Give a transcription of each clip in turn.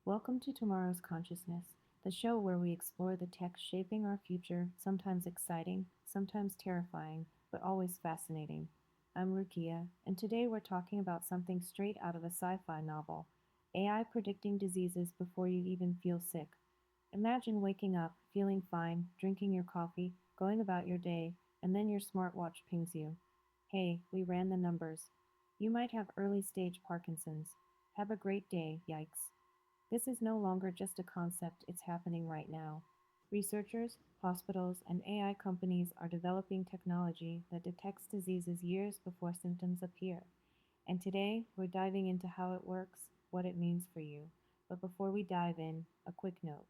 Welcome to Tomorrow's Consciousness, the show where we explore the tech shaping our future, sometimes exciting, sometimes terrifying, but always fascinating. I'm Rukiya, and today we're talking about something straight out of a sci fi novel: AI predicting diseases before you even feel sick. Imagine waking up, feeling fine, drinking your coffee, going about your day, and then your smartwatch pings you. Hey, we ran the numbers. You might have early stage Parkinson's. Have a great day, yikes. This is no longer just a concept, it's happening right now. Researchers, hospitals, and AI companies are developing technology that detects diseases years before symptoms appear. And today, we're diving into how it works, what it means for you. But before we dive in, a quick note.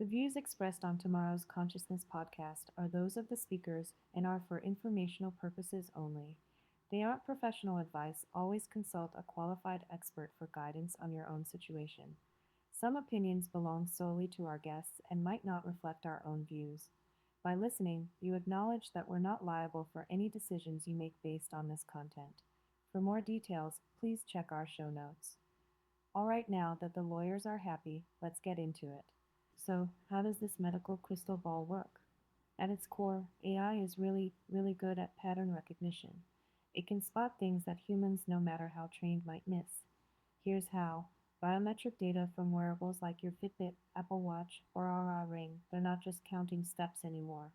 The views expressed on tomorrow's Consciousness podcast are those of the speakers and are for informational purposes only. They aren't professional advice. Always consult a qualified expert for guidance on your own situation. Some opinions belong solely to our guests and might not reflect our own views. By listening, you acknowledge that we're not liable for any decisions you make based on this content. For more details, please check our show notes. All right, now that the lawyers are happy, let's get into it. So, how does this medical crystal ball work? At its core, AI is really good at pattern recognition. It can spot things that humans, no matter how trained, might miss. Here's how. Biometric data from wearables like your Fitbit, Apple Watch, or Aura Ring, they're not just counting steps anymore.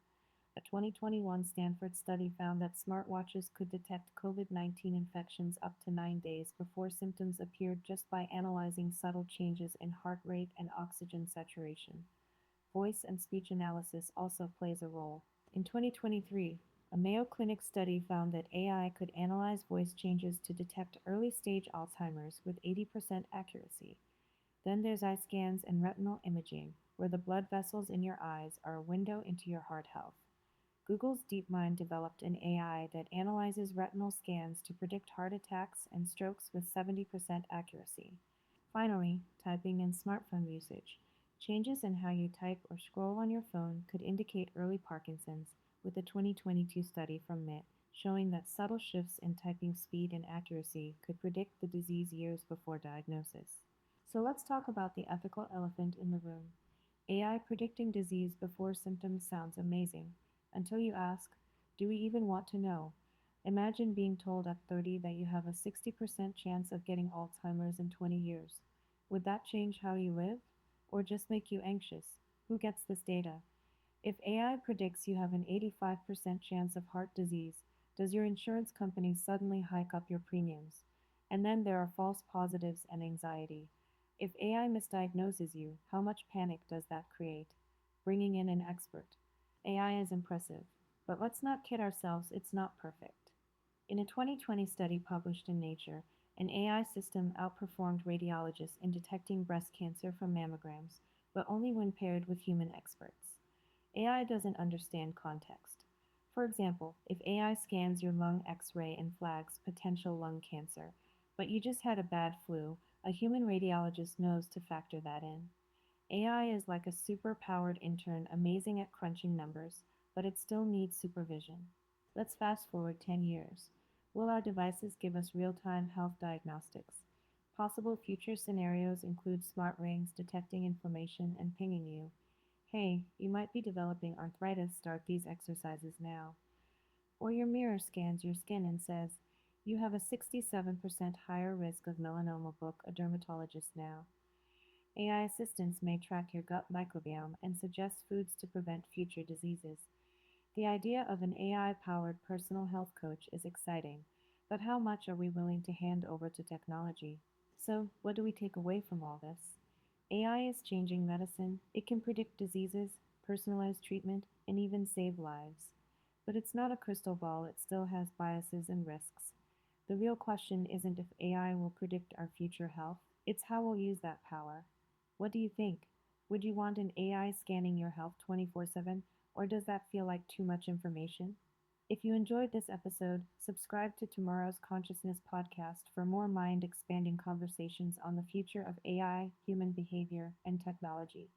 A 2021 Stanford study found that smartwatches could detect COVID-19 infections up to 9 days before symptoms appeared just by analyzing subtle changes in heart rate and oxygen saturation. Voice and speech analysis also plays a role. In 2023, a Mayo Clinic study found that AI could analyze voice changes to detect early stage Alzheimer's with 80% accuracy. Then there's eye scans and retinal imaging, where the blood vessels in your eyes are a window into your heart health. Google's DeepMind developed an AI that analyzes retinal scans to predict heart attacks and strokes with 70% accuracy. Finally, typing and smartphone usage. Changes in how you type or scroll on your phone could indicate early Parkinson's, with a 2022 study from MIT showing that subtle shifts in typing speed and accuracy could predict the disease years before diagnosis. So let's talk about the ethical elephant in the room. AI predicting disease before symptoms sounds amazing, until you ask, do we even want to know? Imagine being told at 30 that you have a 60% chance of getting Alzheimer's in 20 years. Would that change how you live? Or just make you anxious? Who gets this data? If AI predicts you have an 85% chance of heart disease, does your insurance company suddenly hike up your premiums? And then there are false positives and anxiety. If AI misdiagnoses you, how much panic does that create? Bringing in an expert. AI is impressive, but let's not kid ourselves, it's not perfect. In a 2020 study published in Nature, an AI system outperformed radiologists in detecting breast cancer from mammograms, but only when paired with human experts. AI doesn't understand context. For example, if AI scans your lung x ray and flags potential lung cancer, but you just had a bad flu, a human radiologist knows to factor that in. AI is like a super powered intern, amazing at crunching numbers, but it still needs supervision. Let's fast forward 10 years. Will our devices give us real time health diagnostics? Possible future scenarios include smart rings detecting inflammation and pinging you. Hey, you might be developing arthritis, start these exercises now. Or your mirror scans your skin and says, you have a 67% higher risk of melanoma, book a dermatologist now. AI assistants may track your gut microbiome and suggest foods to prevent future diseases. The idea of an AI powered personal health coach is exciting, but how much are we willing to hand over to technology? So, what do we take away from all this? AI is changing medicine. It can predict diseases, personalize treatment, and even save lives. But it's not a crystal ball, it still has biases and risks. The real question isn't if AI will predict our future health, it's how we'll use that power. What do you think? Would you want an AI scanning your health 24/7, or does that feel like too much information? If you enjoyed this episode, subscribe to Tomorrow's Consciousness podcast for more mind expanding conversations on the future of AI, human behavior, and technology.